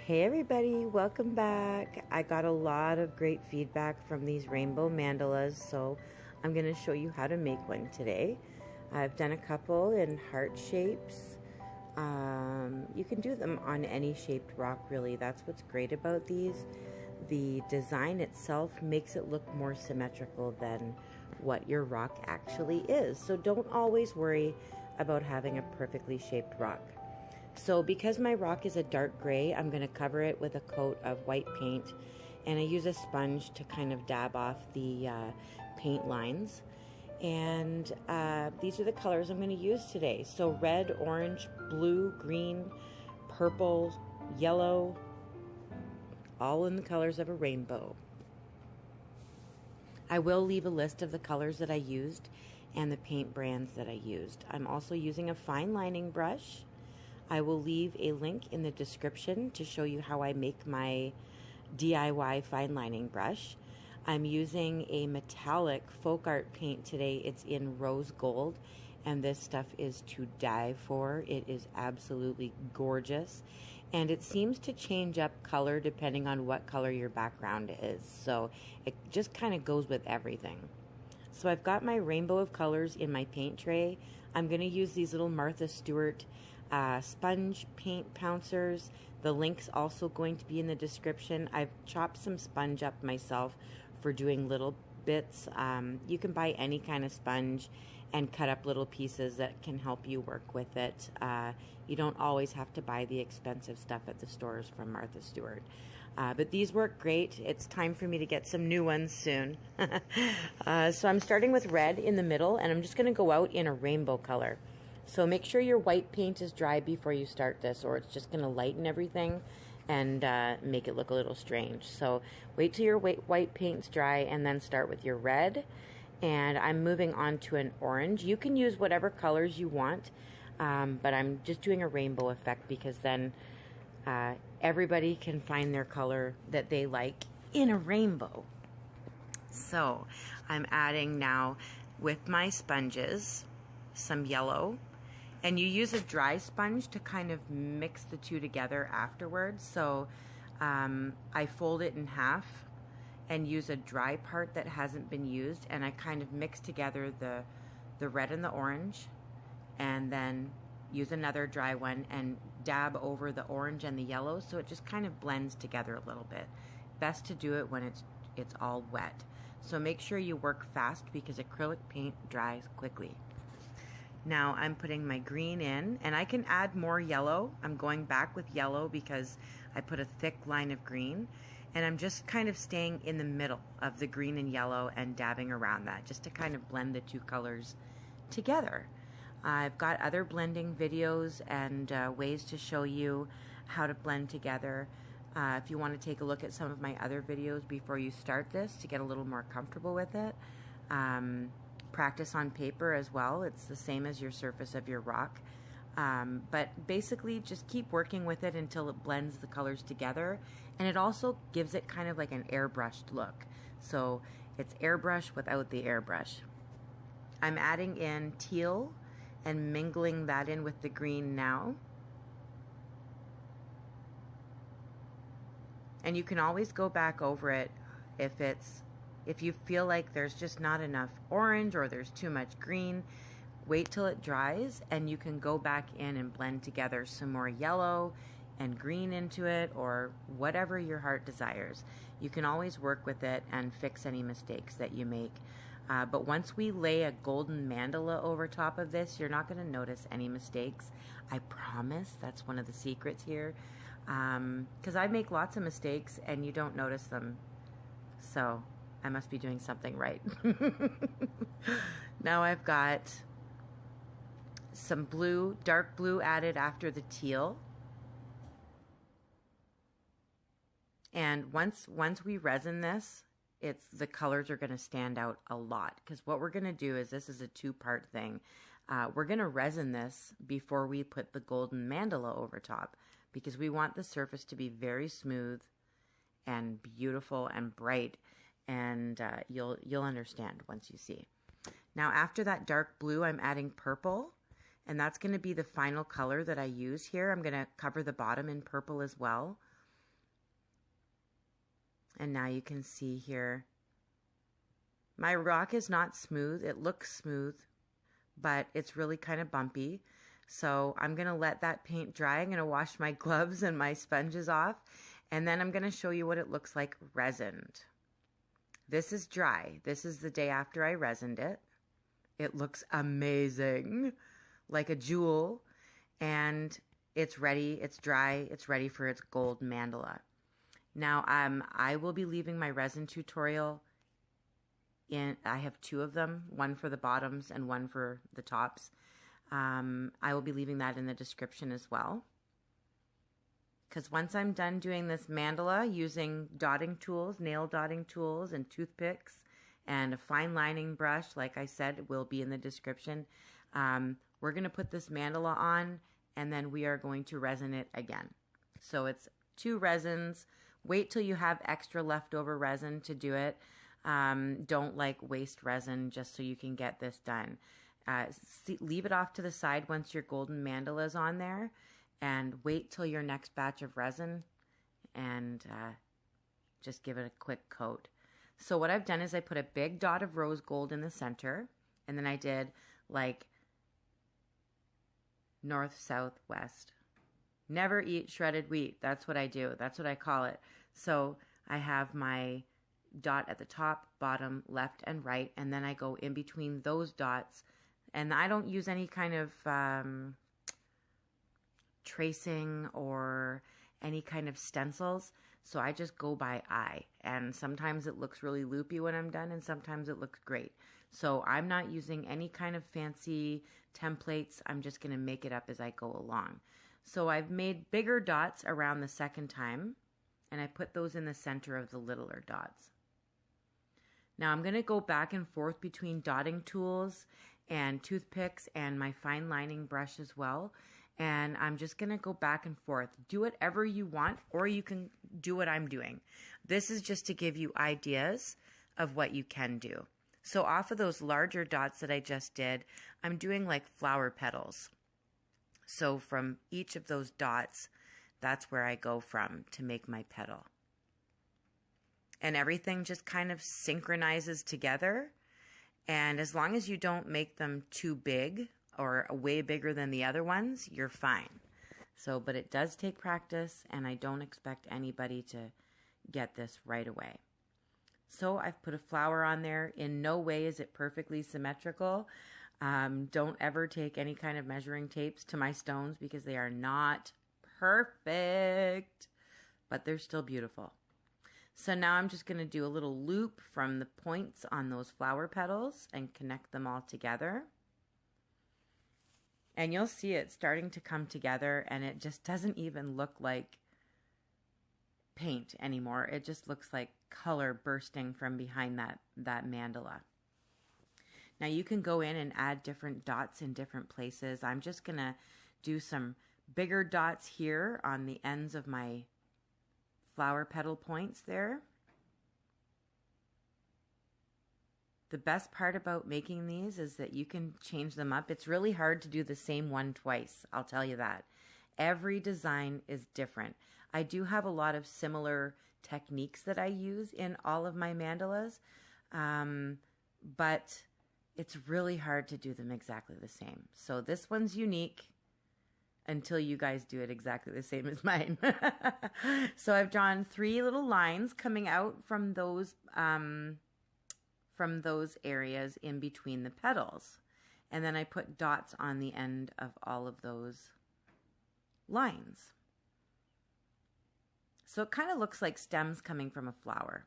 Hey everybody, welcome back. I got a lot of great feedback from these rainbow mandalas, so I'm going to show you how to make one today. I've done a couple in heart shapes. You can do them on any shaped rock, really. That's what's great about these. The design itself makes it look more symmetrical than what your rock actually is. So don't always worry about having a perfectly shaped rock. So because my rock is a dark gray, I'm going to cover it with a coat of white paint, and I use a sponge to kind of dab off the paint lines. And these are the colors I'm going to use today. So red, orange, blue, green, purple, yellow, all in the colors of a rainbow. I will leave a list of the colors that I used and the paint brands that I used. I'm also using a fine lining brush. I will leave a link in the description to show you how I make my DIY fine lining brush. I'm using a metallic Folkart paint today. It's in rose gold, and this stuff is to die for. It is absolutely gorgeous, and it seems to change up color depending on what color your background is. So it just kind of goes with everything. So I've got my rainbow of colors in my paint tray. I'm going to use these little Martha Stewart sponge paint pouncers. The link's also going to be in the description. I've chopped some sponge up myself for doing little bits. You can buy any kind of sponge and cut up little pieces that can help you work with it. You don't always have to buy the expensive stuff at the stores from Martha Stewart. But these work great. It's time for me to get some new ones soon. So I'm starting with red in the middle, and I'm just going to go out in a rainbow color. So make sure your white paint is dry before you start this, or it's just going to lighten everything and make it look a little strange. So wait till your white paint's dry and then start with your red. And I'm moving on to an orange. You can use whatever colors you want, but I'm just doing a rainbow effect because then everybody can find their color that they like in a rainbow. So I'm adding now with my sponges some yellow. And you use a dry sponge to kind of mix the two together afterwards. So I fold it in half and use a dry part that hasn't been used, and I kind of mix together the red and the orange, and then use another dry one and dab over the orange and the yellow, so it just kind of blends together a little bit. Best to do it when it's all wet. So make sure you work fast because acrylic paint dries quickly. Now I'm putting my green in, and I can add more yellow. I'm going back with yellow because I put a thick line of green, and I'm just kind of staying in the middle of the green and yellow and dabbing around that just to kind of blend the two colors together. I've got other blending videos and ways to show you how to blend together. If you want to take a look at some of my other videos before you start this to get a little more comfortable with it. Practice on paper as well. It's the same as your surface of your rock. But basically just keep working with it until it blends the colors together. And it also gives it kind of like an airbrushed look. So it's airbrush without the airbrush. I'm adding in teal and mingling that in with the green now. And you can always go back over it if you feel like there's just not enough orange or there's too much green. Wait till it dries and you can go back in and blend together some more yellow and green into it, or whatever your heart desires. You can always work with it and fix any mistakes that you make. But once we lay a golden mandala over top of this, you're not going to notice any mistakes. I promise. That's one of the secrets here. Because I make lots of mistakes and you don't notice them. So I must be doing something right. Now I've got some blue, dark blue added after the teal. And once we resin this, the colors are going to stand out a lot. Because what we're going to do is, this is a two-part thing. We're going to resin this before we put the golden mandala over top, because we want the surface to be very smooth and beautiful and bright. And you'll understand once you see. Now after that dark blue, I'm adding purple, and that's going to be the final color that I use here. I'm going to cover the bottom in purple as well. And now you can see here, my rock is not smooth. It looks smooth, but it's really kind of bumpy. So I'm going to let that paint dry. I'm going to wash my gloves and my sponges off, and then I'm going to show you what it looks like resined. This is dry. This is the day after I resined it. It looks amazing, like a jewel, and it's ready. It's dry. It's ready for its gold mandala. Now, I will be leaving my resin tutorial in. I have two of them, one for the bottoms and one for the tops. I will be leaving that in the description as well. Because once I'm done doing this mandala using dotting tools, nail dotting tools, and toothpicks, and a fine lining brush, like I said, will be in the description. We're going to put this mandala on, and then we are going to resin it again. So it's 2 resins. Wait till you have extra leftover resin to do it. Don't like waste resin just so you can get this done. Leave it off to the side once your golden mandala is on there, and wait till your next batch of resin, and just give it a quick coat. So what I've done is I put a big dot of rose gold in the center, and then I did like north, south, west. Never eat shredded wheat. That's what I do. That's what I call it. So I have my dot at the top, bottom, left, and right, and then I go in between those dots, and I don't use any kind of tracing or any kind of stencils. So I just go by eye, and sometimes it looks really loopy when I'm done, and sometimes it looks great. So I'm not using any kind of fancy templates. I'm just going to make it up as I go along. So I've made bigger dots around the second time, and I put those in the center of the littler dots. Now I'm going to go back and forth between dotting tools and toothpicks and my fine lining brush as well. And I'm just going to go back and forth. Do whatever you want, or you can do what I'm doing. This is just to give you ideas of what you can do. So off of those larger dots that I just did, I'm doing like flower petals. So from each of those dots, that's where I go from to make my petal. And everything just kind of synchronizes together. And as long as you don't make them too big or way bigger than the other ones, you're fine. So, but it does take practice, and I don't expect anybody to get this right away. So I've put a flower on there. In no way is it perfectly symmetrical. Don't ever take any kind of measuring tapes to my stones because they are not perfect, but they're still beautiful. So now I'm just going to do a little loop from the points on those flower petals and connect them all together. And you'll see it starting to come together, and it just doesn't even look like paint anymore. It just looks like color bursting from behind that mandala. Now you can go in and add different dots in different places. I'm just going to do some bigger dots here on the ends of my flower petal points there. The best part about making these is that you can change them up. It's really hard to do the same one twice, I'll tell you that. Every design is different. I do have a lot of similar techniques that I use in all of my mandalas, but it's really hard to do them exactly the same. So this one's unique until you guys do it exactly the same as mine. So I've drawn 3 little lines coming out from those areas in between the petals. And then I put dots on the end of all of those lines. So it kind of looks like stems coming from a flower.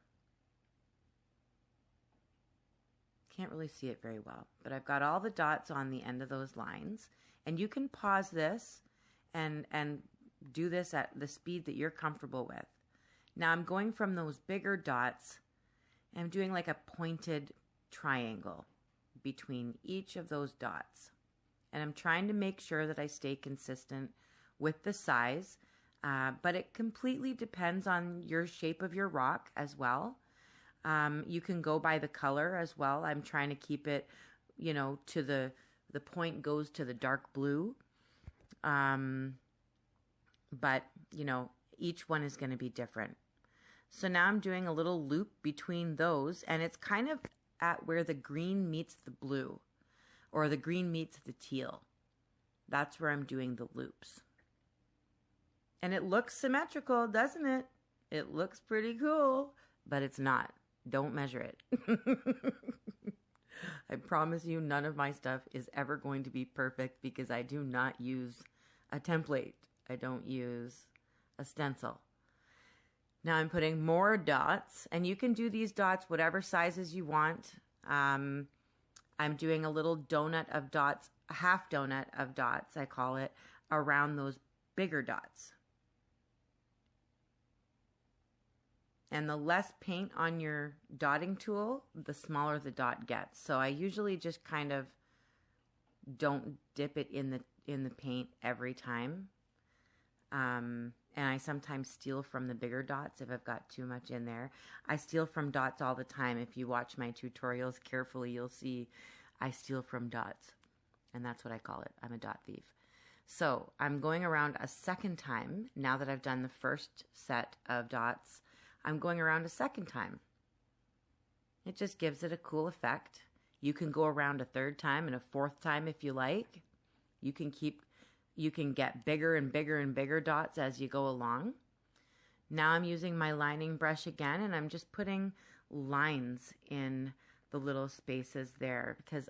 Can't really see it very well, but I've got all the dots on the end of those lines. And you can pause this and do this at the speed that you're comfortable with. Now I'm going from those bigger dots, and I'm doing like a pointed triangle between each of those dots. And I'm trying to make sure that I stay consistent with the size, but it completely depends on your shape of your rock as well. You can go by the color as well. I'm trying to keep it, to the point goes to the dark blue. But, each one is going to be different. So now I'm doing a little loop between those, and it's kind of at where the green meets the blue, or the green meets the teal. That's where I'm doing the loops. And it looks symmetrical, doesn't it? It looks pretty cool, but it's not. Don't measure it. I promise you none of my stuff is ever going to be perfect because I do not use a template. I don't use a stencil. Now I'm putting more dots, and you can do these dots whatever sizes you want. I'm doing a little donut of dots, a half donut of dots, I call it, around those bigger dots. And the less paint on your dotting tool, the smaller the dot gets. So I usually just kind of don't dip it in the paint every time. And I sometimes steal from the bigger dots if I've got too much in there. I steal from dots all the time. If you watch my tutorials carefully, you'll see I steal from dots. And that's what I call it. I'm a dot thief. So I'm going around a second time. Now that I've done the first set of dots, I'm going around a second time. It just gives it a cool effect. You can go around a third time and a fourth time if you like. You can get bigger and bigger and bigger dots as you go along. Now I'm using my lining brush again, and I'm just putting lines in the little spaces there because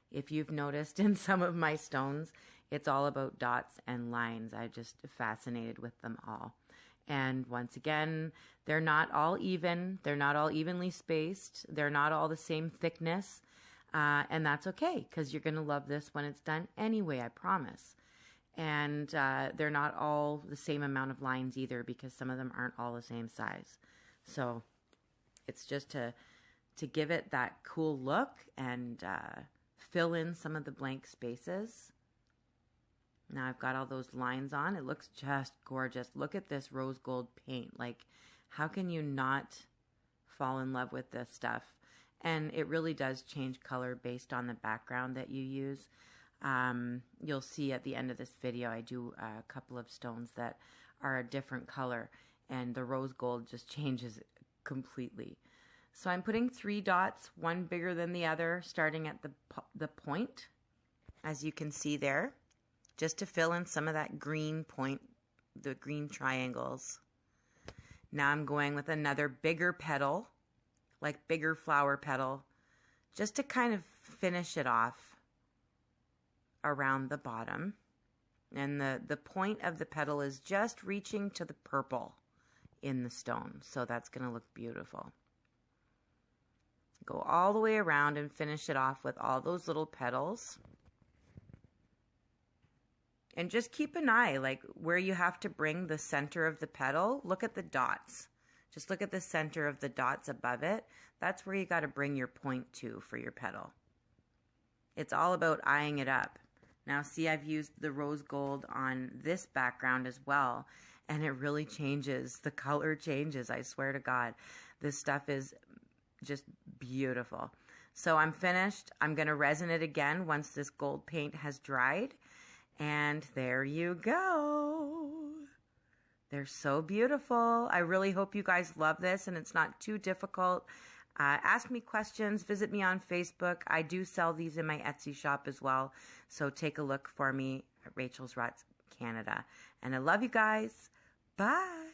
if you've noticed in some of my stones, it's all about dots and lines. I'm just fascinated with them all. And once again, they're not all even. They're not all evenly spaced. They're not all the same thickness. And that's okay because you're going to love this when it's done anyway, I promise. And they're not all the same amount of lines either because some of them aren't all the same size. So it's just to give it that cool look and fill in some of the blank spaces. Now I've got all those lines on. It looks just gorgeous. Look at this rose gold paint. Like, how can you not fall in love with this stuff? And it really does change color based on the background that you use. You'll see at the end of this video, I do a couple of stones that are a different color, and the rose gold just changes completely. So I'm putting 3 dots, one bigger than the other, starting at the point, as you can see there, just to fill in some of that green point, the green triangles. Now I'm going with another bigger petal, like bigger flower petal, just to kind of finish it off around the bottom. And the point of the petal is just reaching to the purple in the stone. So that's going to look beautiful. Go all the way around and finish it off with all those little petals. And just keep an eye, like where you have to bring the center of the petal, look at the dots. Just look at the center of the dots above it. That's where you got to bring your point to for your petal. It's all about eyeing it up. Now see, I've used the rose gold on this background as well, and it really changes. The color changes, I swear to God. This stuff is just beautiful. So I'm finished. I'm going to resin it again once this gold paint has dried. And there you go. They're so beautiful. I really hope you guys love this and it's not too difficult. Ask me questions. Visit me on Facebook. I do sell these in my Etsy shop as well. So take a look for me at Rachel's Rots Canada. And I love you guys. Bye.